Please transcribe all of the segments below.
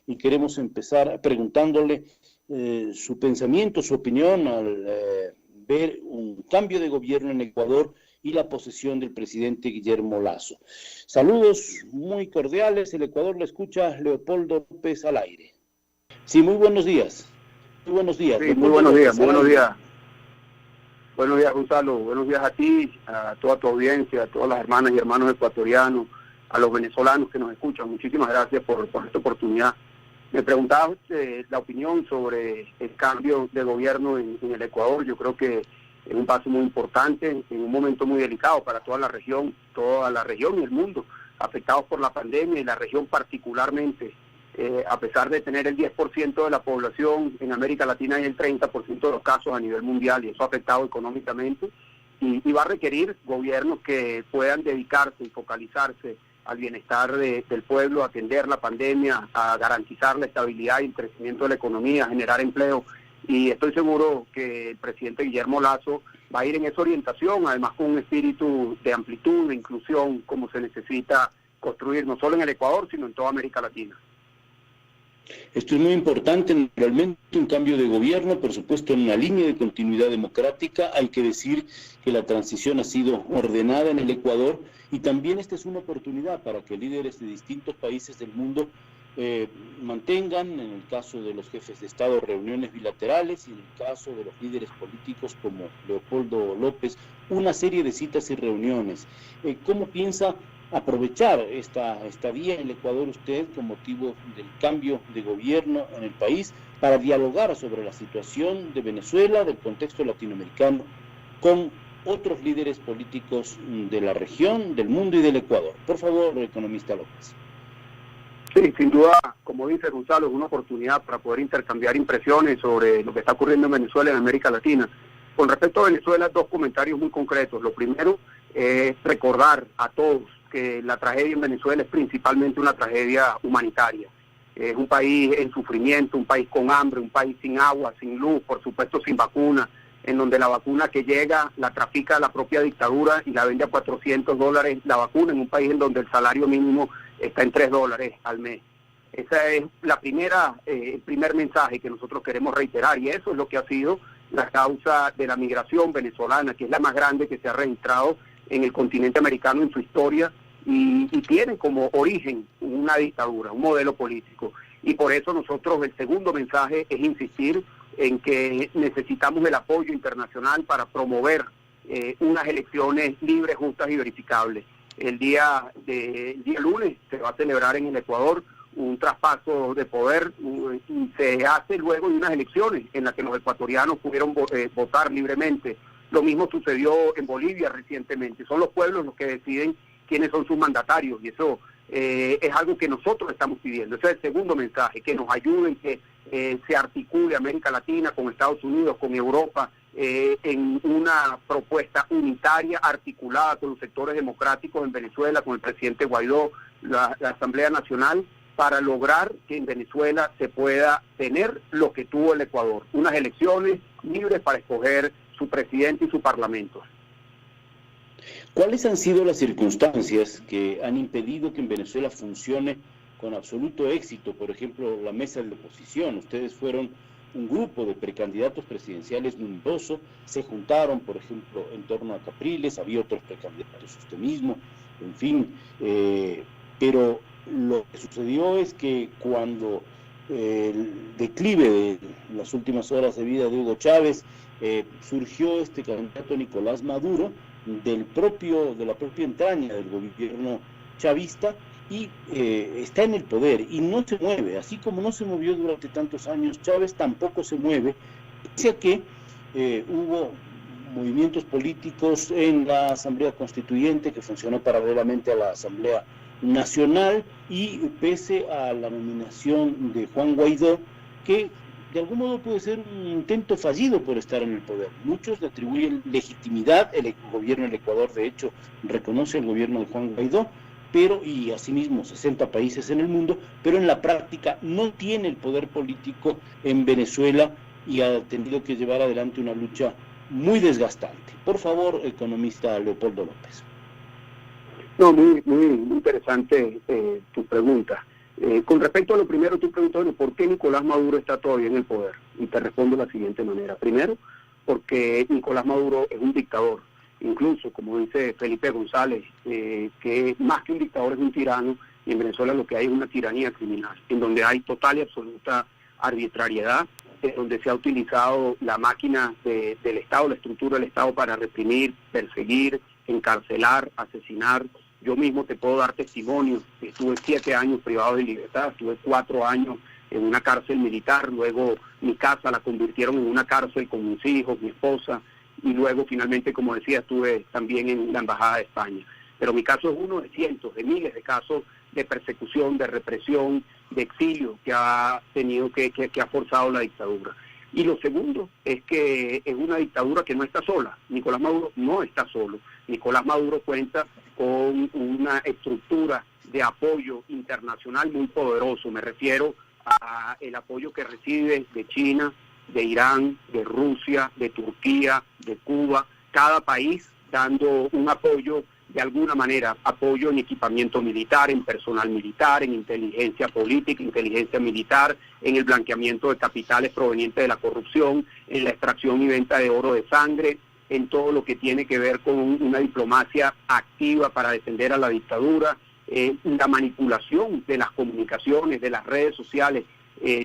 y queremos empezar preguntándole su pensamiento, su opinión al ver un cambio de gobierno en Ecuador y la posesión del presidente Guillermo Lasso. Saludos muy cordiales, el Ecuador le escucha Leopoldo López al aire. Sí, muy buenos días. Muy buenos días. Sí, Leopoldo muy buenos López, días, muy buenos aire. días. Buenos días, Gonzalo. Buenos días a ti, a toda tu audiencia, a todas las hermanas y hermanos ecuatorianos, a los venezolanos que nos escuchan. Muchísimas gracias por esta oportunidad. Me preguntaba la opinión sobre el cambio de gobierno en el Ecuador. Yo creo que es un paso muy importante, en un momento muy delicado para toda la región y el mundo, afectados por la pandemia y la región particularmente. A pesar de tener el 10% de la población en América Latina y el 30% de los casos a nivel mundial, y eso ha afectado económicamente, y va a requerir gobiernos que puedan dedicarse y focalizarse al bienestar del pueblo, a atender la pandemia, a garantizar la estabilidad y el crecimiento de la economía, a generar empleo, y estoy seguro que el presidente Guillermo Lasso va a ir en esa orientación, además con un espíritu de amplitud, de inclusión, como se necesita construir no solo en el Ecuador, sino en toda América Latina. Esto es muy importante, realmente un cambio de gobierno, por supuesto en una línea de continuidad democrática. Hay que decir que la transición ha sido ordenada en el Ecuador y también esta es una oportunidad para que líderes de distintos países del mundo mantengan, en el caso de los jefes de Estado, reuniones bilaterales y en el caso de los líderes políticos como Leopoldo López, una serie de citas y reuniones. ¿Cómo piensa aprovechar esta vía en el Ecuador usted con motivo del cambio de gobierno en el país para dialogar sobre la situación de Venezuela, del contexto latinoamericano, con otros líderes políticos de la región, del mundo y del Ecuador? Por favor, economista López. Sí, sin duda, como dice Gonzalo, es una oportunidad para poder intercambiar impresiones sobre lo que está ocurriendo en Venezuela y en América Latina. Con respecto a Venezuela, dos comentarios muy concretos. Lo primero es recordar a todos que la tragedia en Venezuela es principalmente una tragedia humanitaria. Es un país en sufrimiento, un país con hambre, un país sin agua, sin luz, por supuesto sin vacuna, en donde la vacuna que llega la trafica la propia dictadura y la vende a $400 la vacuna, en un país en donde el salario mínimo está en $3 al mes. Ese es el primer mensaje que nosotros queremos reiterar, y eso es lo que ha sido la causa de la migración venezolana, que es la más grande que se ha registrado en el continente americano en su historia, y tiene como origen una dictadura, un modelo político. Y por eso nosotros el segundo mensaje es insistir en que necesitamos el apoyo internacional para promover unas elecciones libres, justas y verificables. El día lunes se va a celebrar en el Ecuador un traspaso de poder y se hace luego de unas elecciones en las que los ecuatorianos pudieron votar libremente. Lo mismo sucedió en Bolivia recientemente. Son los pueblos los que deciden quiénes son sus mandatarios, y eso es algo que nosotros estamos pidiendo. Ese es el segundo mensaje, que nos ayuden, que se articule América Latina con Estados Unidos, con Europa, en una propuesta unitaria, articulada con los sectores democráticos en Venezuela, con el presidente Guaidó, la Asamblea Nacional, para lograr que en Venezuela se pueda tener lo que tuvo el Ecuador, unas elecciones libres para escoger su presidente y su parlamento. ¿Cuáles han sido las circunstancias que han impedido que en Venezuela funcione con absoluto éxito? Por ejemplo, la mesa de oposición. Ustedes fueron un grupo de precandidatos presidenciales numeroso, se juntaron, por ejemplo, en torno a Capriles, había otros precandidatos, usted mismo, en fin, pero lo que sucedió es que cuando el declive de las últimas horas de vida de Hugo Chávez, surgió este candidato Nicolás Maduro, de la propia entraña del gobierno chavista, y está en el poder y no se mueve, así como no se movió durante tantos años Chávez, tampoco se mueve, pese a que hubo movimientos políticos en la Asamblea Constituyente que funcionó paralelamente a la Asamblea Nacional, y pese a la nominación de Juan Guaidó, que de algún modo puede ser un intento fallido por estar en el poder. Muchos le atribuyen legitimidad, el gobierno del Ecuador de hecho reconoce el gobierno de Juan Guaidó, y asimismo 60 países en el mundo, pero en la práctica no tiene el poder político en Venezuela y ha tenido que llevar adelante una lucha muy desgastante. Por favor, economista Leopoldo López. No, muy interesante tu pregunta. Con respecto a lo primero, tú preguntas, bueno, ¿por qué Nicolás Maduro está todavía en el poder? Y te respondo de la siguiente manera. Primero, porque Nicolás Maduro es un dictador. Incluso, como dice Felipe González, que más que un dictador es un tirano, y en Venezuela lo que hay es una tiranía criminal, en donde hay total y absoluta arbitrariedad, en donde se ha utilizado la máquina del Estado, la estructura del Estado para reprimir, perseguir, encarcelar, asesinar. Yo mismo te puedo dar testimonio. Estuve 7 años privado de libertad, estuve 4 años en una cárcel militar, luego mi casa la convirtieron en una cárcel con mis hijos, mi esposa, y luego finalmente, como decía, estuve también en la Embajada de España. Pero mi caso es uno de cientos, de miles de casos de persecución, de represión, de exilio que ha tenido, que ha forzado la dictadura. Y lo segundo es que es una dictadura que no está sola. Nicolás Maduro no está solo. Nicolás Maduro cuenta con una estructura de apoyo internacional muy poderoso. Me refiero a el apoyo que recibe de China, de Irán, de Rusia, de Turquía, de Cuba, cada país dando un apoyo de alguna manera, apoyo en equipamiento militar, en personal militar, en inteligencia política, inteligencia militar, en el blanqueamiento de capitales provenientes de la corrupción, en la extracción y venta de oro de sangre, en todo lo que tiene que ver con una diplomacia activa para defender a la dictadura, la manipulación de las comunicaciones, de las redes sociales.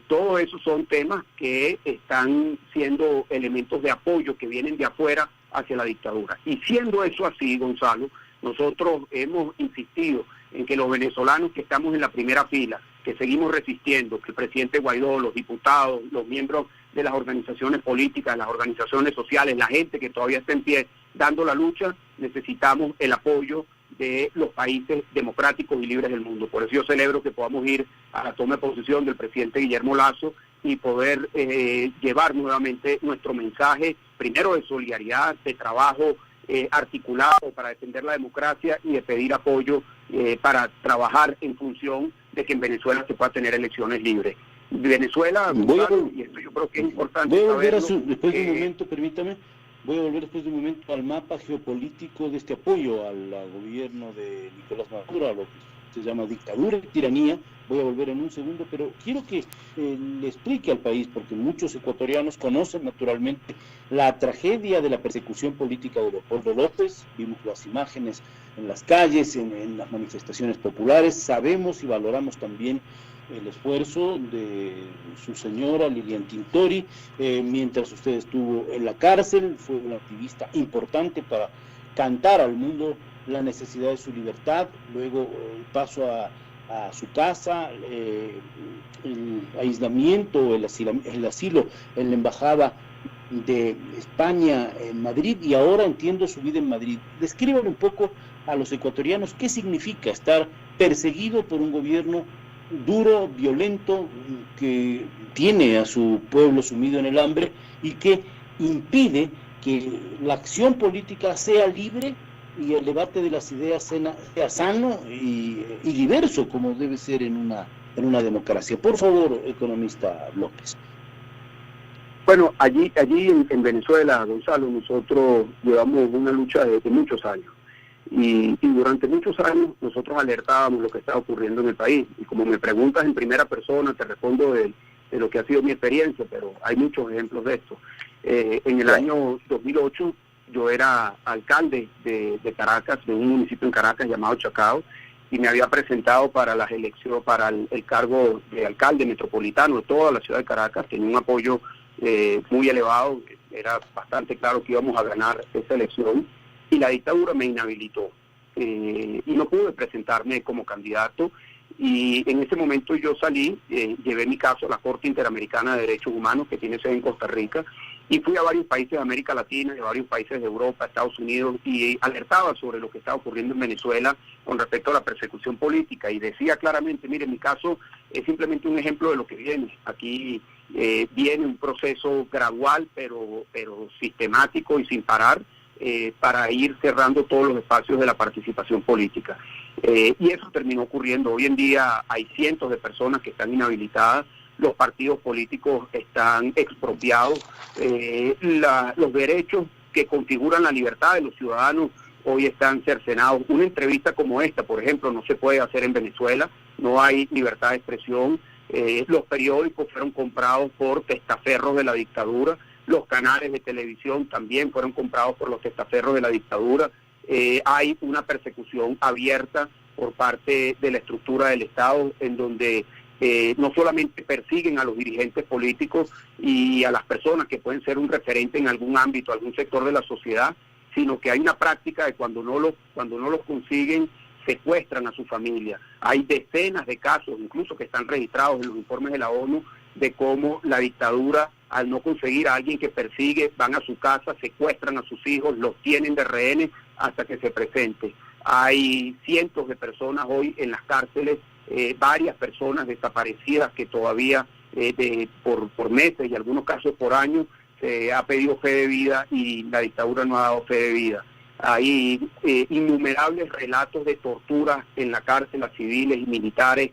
Todo eso son temas que están siendo elementos de apoyo que vienen de afuera hacia la dictadura. Y siendo eso así, Gonzalo, nosotros hemos insistido en que los venezolanos que estamos en la primera fila, que seguimos resistiendo, que el presidente Guaidó, los diputados, los miembros de las organizaciones políticas, las organizaciones sociales, la gente que todavía está en pie dando la lucha, necesitamos el apoyo de los países democráticos y libres del mundo. Por eso yo celebro que podamos ir a la toma de posesión del presidente Guillermo Lasso y poder llevar nuevamente nuestro mensaje, primero de solidaridad, de trabajo articulado para defender la democracia y de pedir apoyo para trabajar en función de que en Venezuela se pueda tener elecciones libres. Venezuela, y esto yo creo que es importante. Voy a volver después de un momento, permítame, después de un momento al mapa geopolítico de este apoyo al gobierno de Nicolás Maduro, a lo que se llama dictadura y tiranía. Voy a volver en un segundo, pero quiero que le explique al país, porque muchos ecuatorianos conocen naturalmente la tragedia de la persecución política de Leopoldo López. Vimos las imágenes en las calles, en las manifestaciones populares. Sabemos y valoramos también el esfuerzo de su señora Lilian Tintori, mientras usted estuvo en la cárcel. Fue una activista importante para cantar al mundo la necesidad de su libertad. Luego el paso a su casa, el aislamiento, el asilo en la embajada de España en Madrid, y ahora entiendo su vida en Madrid. Descríbale un poco a los ecuatorianos qué significa estar perseguido por un gobierno duro, violento, que tiene a su pueblo sumido en el hambre y que impide que la acción política sea libre y el debate de las ideas sea sano y diverso, como debe ser en una democracia. Por favor, economista López. Bueno, allí en Venezuela, Gonzalo, nosotros llevamos una lucha de muchos años. Y durante muchos años nosotros alertábamos lo que estaba ocurriendo en el país. Y como me preguntas en primera persona, te respondo de lo que ha sido mi experiencia, pero hay muchos ejemplos de esto. En el año 2008, yo era alcalde de Caracas, de un municipio en Caracas llamado Chacao, y me había presentado para las elecciones, para el cargo de alcalde metropolitano de toda la ciudad de Caracas. Tenía un apoyo muy elevado, era bastante claro que íbamos a ganar esa elección, y la dictadura me inhabilitó, y no pude presentarme como candidato. Y en ese momento yo salí, llevé mi caso a la Corte Interamericana de Derechos Humanos, que tiene sede en Costa Rica, y fui a varios países de América Latina, y a varios países de Europa, Estados Unidos, y alertaba sobre lo que estaba ocurriendo en Venezuela con respecto a la persecución política, y decía claramente, mire, mi caso es simplemente un ejemplo de lo que viene. Aquí viene un proceso gradual, pero sistemático y sin parar, para ir cerrando todos los espacios de la participación política. Y eso terminó ocurriendo. Hoy en día hay cientos de personas que están inhabilitadas, los partidos políticos están expropiados, los derechos que configuran la libertad de los ciudadanos hoy están cercenados. Una entrevista como esta, por ejemplo, no se puede hacer en Venezuela no hay libertad de expresión, los periódicos fueron comprados por testaferros de la dictadura, los canales de televisión también fueron comprados por los testaferros de la dictadura, hay una persecución abierta por parte de la estructura del Estado, en donde no solamente persiguen a los dirigentes políticos y a las personas que pueden ser un referente en algún ámbito, algún sector de la sociedad, sino que hay una práctica de cuando no los consiguen, secuestran a su familia. Hay decenas de casos, incluso que están registrados en los informes de la ONU, de cómo la dictadura, al no conseguir a alguien que persigue, van a su casa, secuestran a sus hijos, los tienen de rehenes hasta que se presente. Hay cientos de personas hoy en las cárceles, varias personas desaparecidas que todavía por meses y en algunos casos por años se ha pedido fe de vida y la dictadura no ha dado fe de vida. Hay innumerables relatos de torturas en la cárcel a civiles y militares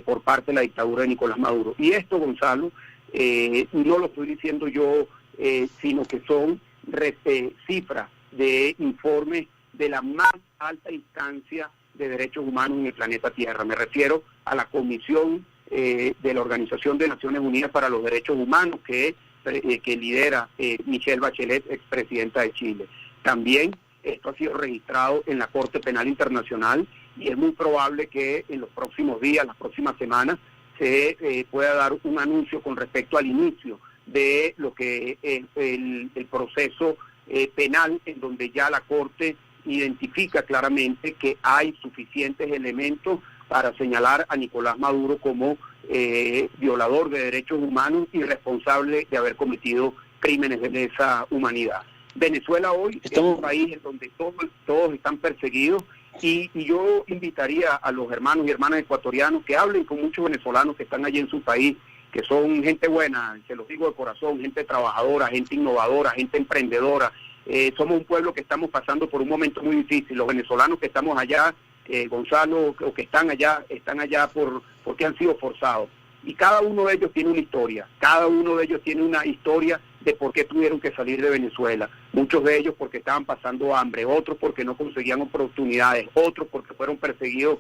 por parte de la dictadura de Nicolás Maduro. Y esto, Gonzalo, no lo estoy diciendo yo, sino que son cifras de informes de la más alta instancia de derechos humanos en el planeta Tierra. Me refiero a la Comisión de la Organización de Naciones Unidas para los Derechos Humanos, que lidera Michelle Bachelet, expresidenta de Chile. También esto ha sido registrado en la Corte Penal Internacional y es muy probable que en los próximos días, las próximas semanas, se pueda dar un anuncio con respecto al inicio de lo que es el proceso penal, en donde ya la Corte identifica claramente que hay suficientes elementos para señalar a Nicolás Maduro como violador de derechos humanos y responsable de haber cometido crímenes de lesa humanidad. Venezuela hoy es un país en donde todos están perseguidos y yo invitaría a los hermanos y hermanas ecuatorianos que hablen con muchos venezolanos que están allí en su país, que son gente buena, se los digo de corazón, gente trabajadora, gente innovadora, gente emprendedora. Somos un pueblo que estamos pasando por un momento muy difícil. Los venezolanos que estamos allá, Gonzalo, o que están allá porque han sido forzados. Y cada uno de ellos tiene una historia, cada uno de ellos tiene una historia de por qué tuvieron que salir de Venezuela. Muchos de ellos porque estaban pasando hambre, otros porque no conseguían oportunidades, otros porque fueron perseguidos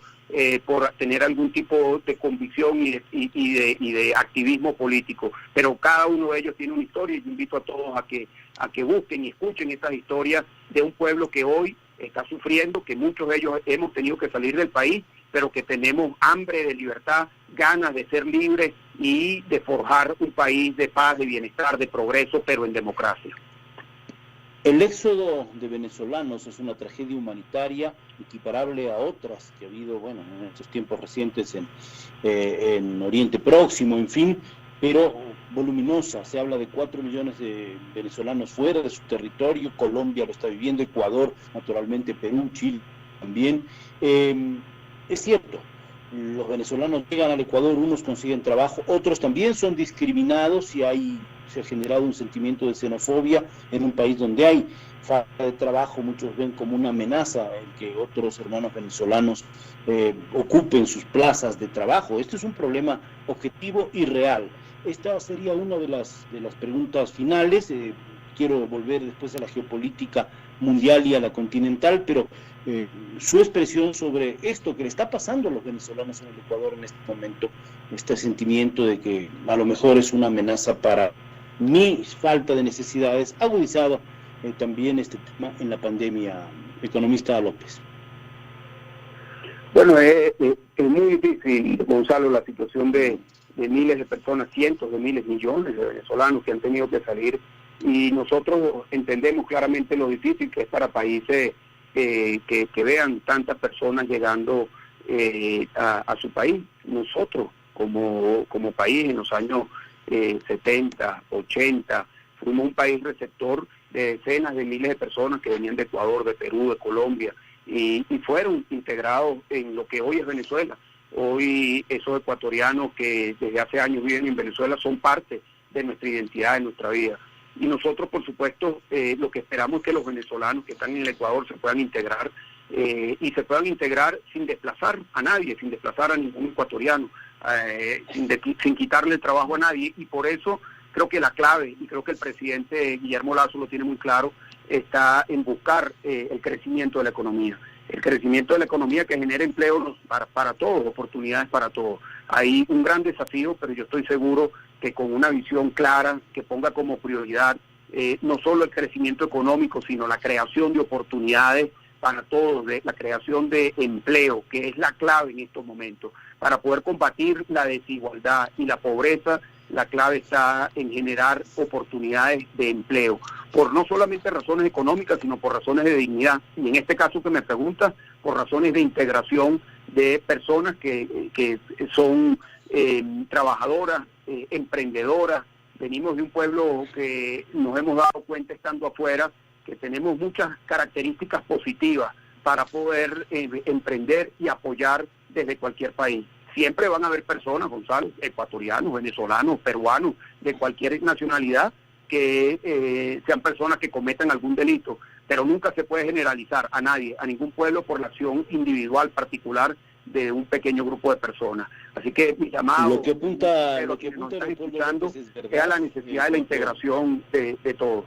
por tener algún tipo de convicción y de activismo político. Pero cada uno de ellos tiene una historia y yo invito a todos a que busquen y escuchen estas historias de un pueblo que hoy está sufriendo, que muchos de ellos hemos tenido que salir del país, pero que tenemos hambre de libertad, ganas de ser libres y de forjar un país de paz, de bienestar, de progreso, pero en democracia. El éxodo de venezolanos es una tragedia humanitaria equiparable a otras que ha habido, bueno, en estos tiempos recientes en Oriente Próximo, en fin, pero voluminosa. Se habla de 4 millones de venezolanos fuera de su territorio. Colombia lo está viviendo, Ecuador, naturalmente Perú, Chile también. Es cierto, los venezolanos llegan al Ecuador, unos consiguen trabajo, otros también son discriminados y se ha generado un sentimiento de xenofobia en un país donde hay falta de trabajo. Muchos ven como una amenaza el que otros hermanos venezolanos ocupen sus plazas de trabajo. Esto es un problema objetivo y real. Esta sería una de las preguntas finales. Quiero volver después a la geopolítica mundial y a la continental, pero su expresión sobre esto que le está pasando a los venezolanos en el Ecuador en este momento, este sentimiento de que a lo mejor es una amenaza para mi falta de necesidades, agudizado también este tema en la pandemia. Economista López. Bueno, es muy difícil, Gonzalo, la situación de miles de personas, cientos de miles, millones de venezolanos que han tenido que salir, y nosotros entendemos claramente lo difícil que es para países que vean tantas personas llegando a su país. Nosotros como país en los años 70, 80, fuimos un país receptor de decenas de miles de personas que venían de Ecuador, de Perú, de Colombia, y fueron integrados en lo que hoy es Venezuela. Hoy esos ecuatorianos que desde hace años viven en Venezuela son parte de nuestra identidad, de nuestra vida. Y nosotros, por supuesto, lo que esperamos es que los venezolanos que están en el Ecuador se puedan integrar, y se puedan integrar sin desplazar a nadie, sin desplazar a ningún ecuatoriano, sin quitarle el trabajo a nadie. Y por eso creo que la clave, y creo que el presidente Guillermo Lasso lo tiene muy claro, está en buscar el crecimiento de la economía. el crecimiento de la economía que genera empleo para todos, oportunidades para todos. Hay un gran desafío, pero yo estoy seguro que con una visión clara, que ponga como prioridad no solo el crecimiento económico, sino la creación de oportunidades para todos, la creación de empleo, que es la clave en estos momentos. Para poder combatir la desigualdad y la pobreza, la clave está en generar oportunidades de empleo, por no solamente razones económicas, sino por razones de dignidad. Y en este caso que me preguntas, por razones de integración de personas que son trabajadoras, emprendedoras. Venimos de un pueblo que nos hemos dado cuenta estando afuera, que tenemos muchas características positivas para poder emprender y apoyar desde cualquier país. Siempre van a haber personas, Gonzalo, ecuatorianos, venezolanos, peruanos, de cualquier nacionalidad, que sean personas que cometan algún delito, pero nunca se puede generalizar a nadie, a ningún pueblo, por la acción individual particular de un pequeño grupo de personas. Así que mi llamado, lo que apunta nos están escuchando, es a la necesidad de la integración de todos.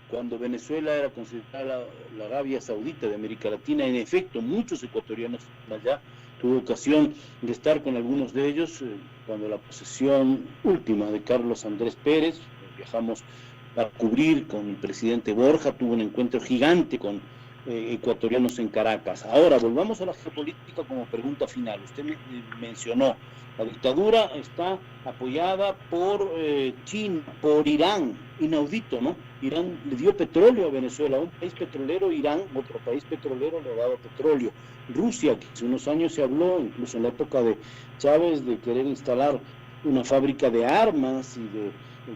Cuando Venezuela era considerada la Arabia Saudita de América Latina, en efecto, muchos ecuatorianos allá. Tuve ocasión de estar con algunos de ellos cuando la posesión última de Carlos Andrés Pérez, viajamos para cubrir con el presidente Borja, tuvo un encuentro gigante con ecuatorianos en Caracas. Ahora, volvamos a la geopolítica como pregunta final. Usted mencionó, la dictadura está apoyada por China, por Irán, inaudito, ¿no? Irán le dio petróleo a Venezuela, un país petrolero. Irán, otro país petrolero, le ha dado petróleo. Rusia, que hace unos años se habló, incluso en la época de Chávez, de querer instalar una fábrica de armas y de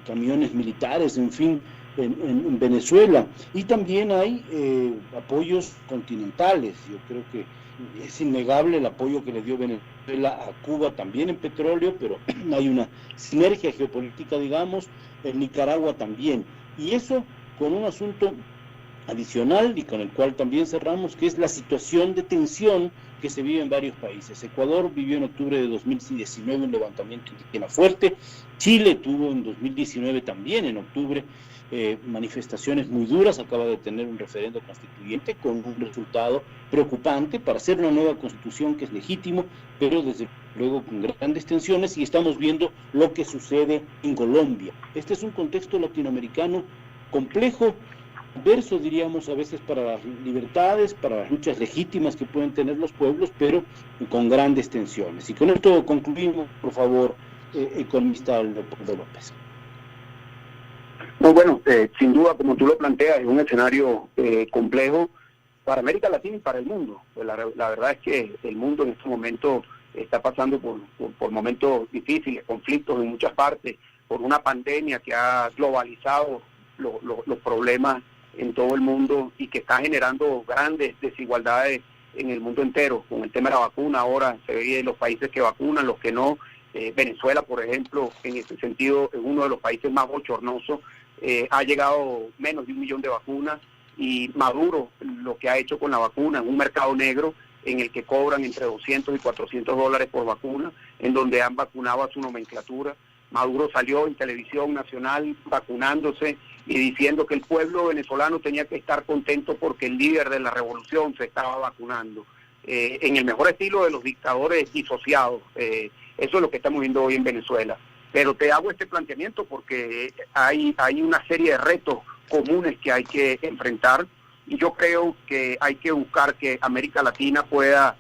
camiones militares, en fin, en Venezuela. Y también hay apoyos continentales. Yo creo que es innegable el apoyo que le dio Venezuela a Cuba también en petróleo, pero hay una sinergia geopolítica, digamos, en Nicaragua también. Y eso con un asunto adicional y con el cual también cerramos, que es la situación de tensión que se vive en varios países. Ecuador vivió en octubre de 2019 un levantamiento indígena fuerte. Chile tuvo en 2019 también, en octubre, manifestaciones muy duras. Acaba de tener un referendo constituyente con un resultado preocupante para hacer una nueva constitución que es legítimo, pero desde luego con grandes tensiones, y estamos viendo lo que sucede en Colombia. Este es un contexto latinoamericano complejo, adverso, diríamos, a veces para las libertades, para las luchas legítimas que pueden tener los pueblos, pero con grandes tensiones. Y con esto concluimos, por favor, economista Leopoldo López. Muy bueno, sin duda, como tú lo planteas, es un escenario complejo para América Latina y para el mundo. Pues la verdad es que el mundo en este momento está pasando por momentos difíciles, conflictos en muchas partes, por una pandemia que ha globalizado los problemas en todo el mundo y que está generando grandes desigualdades en el mundo entero. Con el tema de la vacuna ahora se ve los países que vacunan, los que no. Venezuela, por ejemplo, en ese sentido es uno de los países más bochornosos. Ha llegado menos de 1 millón de vacunas, y Maduro lo que ha hecho con la vacuna en un mercado negro en el que cobran entre $200 y $400 por vacuna, en donde han vacunado a su nomenclatura. Maduro salió en televisión nacional vacunándose y diciendo que el pueblo venezolano tenía que estar contento porque el líder de la revolución se estaba vacunando, en el mejor estilo de los dictadores disociados. Eso es lo que estamos viendo hoy en Venezuela. Pero te hago este planteamiento porque hay una serie de retos comunes que hay que enfrentar, y yo creo que hay que buscar que América Latina pueda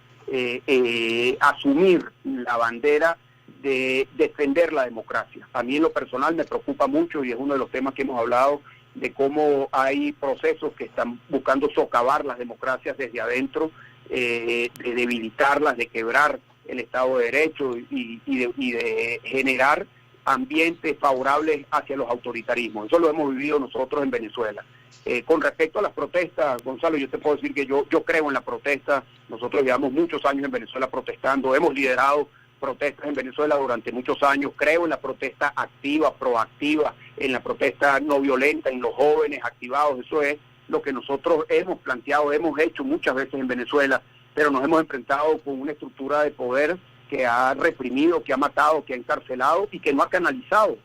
asumir la bandera de defender la democracia. A mí en lo personal me preocupa mucho, y es uno de los temas que hemos hablado, de cómo hay procesos que están buscando socavar las democracias desde adentro, de debilitarlas, de quebrar el Estado de Derecho y de generar ambientes favorables hacia los autoritarismos. Eso lo hemos vivido nosotros en Venezuela. Con respecto a las protestas, Gonzalo, yo te puedo decir que yo creo en la protesta. Nosotros llevamos muchos años en Venezuela protestando, hemos liderado protestas en Venezuela durante muchos años. Creo en la protesta activa, proactiva, en la protesta no violenta, en los jóvenes activados. Eso es lo que nosotros hemos planteado, hemos hecho muchas veces en Venezuela, pero nos hemos enfrentado con una estructura de poder que ha reprimido, que ha matado, que ha encarcelado y que no ha canalizado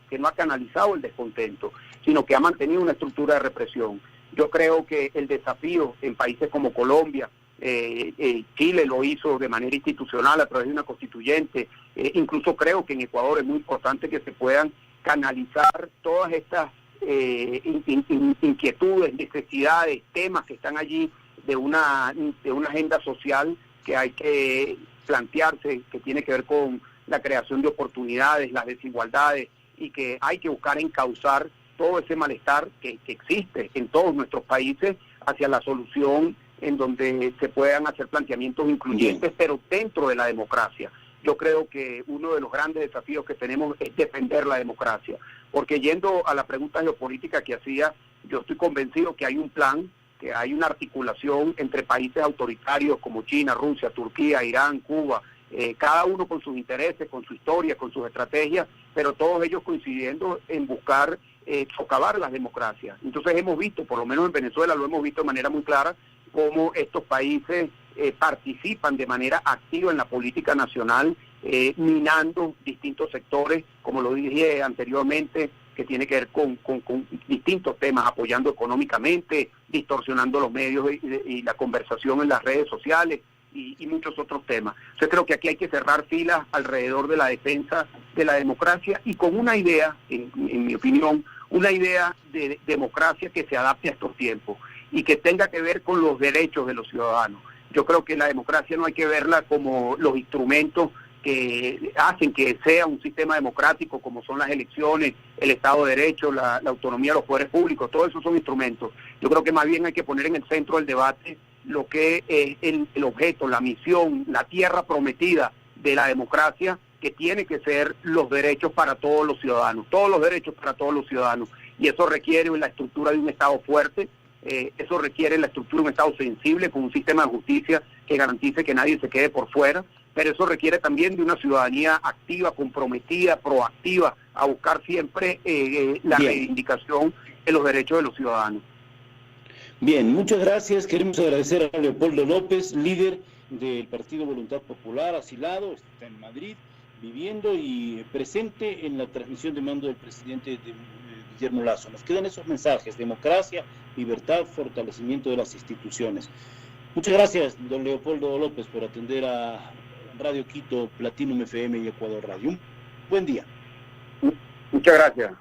el descontento, sino que ha mantenido una estructura de represión. Yo creo que el desafío en países como Colombia, Chile lo hizo de manera institucional a través de una constituyente. Incluso creo que en Ecuador es muy importante que se puedan canalizar todas estas inquietudes, necesidades, temas que están allí de una agenda social que hay que plantearse, que tiene que ver con la creación de oportunidades, las desigualdades, y que hay que buscar encauzar todo ese malestar que existe en todos nuestros países hacia la solución en donde se puedan hacer planteamientos incluyentes, pero dentro de la democracia. Yo creo que uno de los grandes desafíos que tenemos es defender la democracia, porque yendo a la pregunta geopolítica que hacía, yo estoy convencido que hay un plan, que hay una articulación entre países autoritarios como China, Rusia, Turquía, Irán, Cuba, cada uno con sus intereses, con su historia, con sus estrategias, pero todos ellos coincidiendo en buscar socavar las democracias. Entonces hemos visto, por lo menos en Venezuela lo hemos visto de manera muy clara, cómo estos países participan de manera activa en la política nacional, minando distintos sectores, como lo dije anteriormente, que tiene que ver con distintos temas, apoyando económicamente, distorsionando los medios y la conversación en las redes sociales y muchos otros temas. Yo creo que aquí hay que cerrar filas alrededor de la defensa de la democracia y con una idea, en mi opinión, una idea de democracia que se adapte a estos tiempos y que tenga que ver con los derechos de los ciudadanos. Yo creo que la democracia no hay que verla como los instrumentos que hacen que sea un sistema democrático, como son las elecciones, el Estado de Derecho, la autonomía de los poderes públicos, todos esos son instrumentos. Yo creo que más bien hay que poner en el centro del debate lo que es el objeto, la misión, la tierra prometida de la democracia, que tiene que ser los derechos para todos los ciudadanos, todos los derechos para todos los ciudadanos. Y eso requiere la estructura de un Estado fuerte, eso requiere la estructura de un Estado sensible, con un sistema de justicia que garantice que nadie se quede por fuera, pero eso requiere también de una ciudadanía activa, comprometida, proactiva, a buscar siempre la reivindicación de los derechos de los ciudadanos. Bien, muchas gracias. Queremos agradecer a Leopoldo López, líder del Partido Voluntad Popular, asilado, está en Madrid, viviendo y presente en la transmisión de mando del presidente Guillermo Lasso. Nos quedan esos mensajes: democracia, libertad, fortalecimiento de las instituciones. Muchas gracias, don Leopoldo López, por atender a Radio Quito, Platinum FM y Ecuador Radio. Un buen día. Muchas gracias.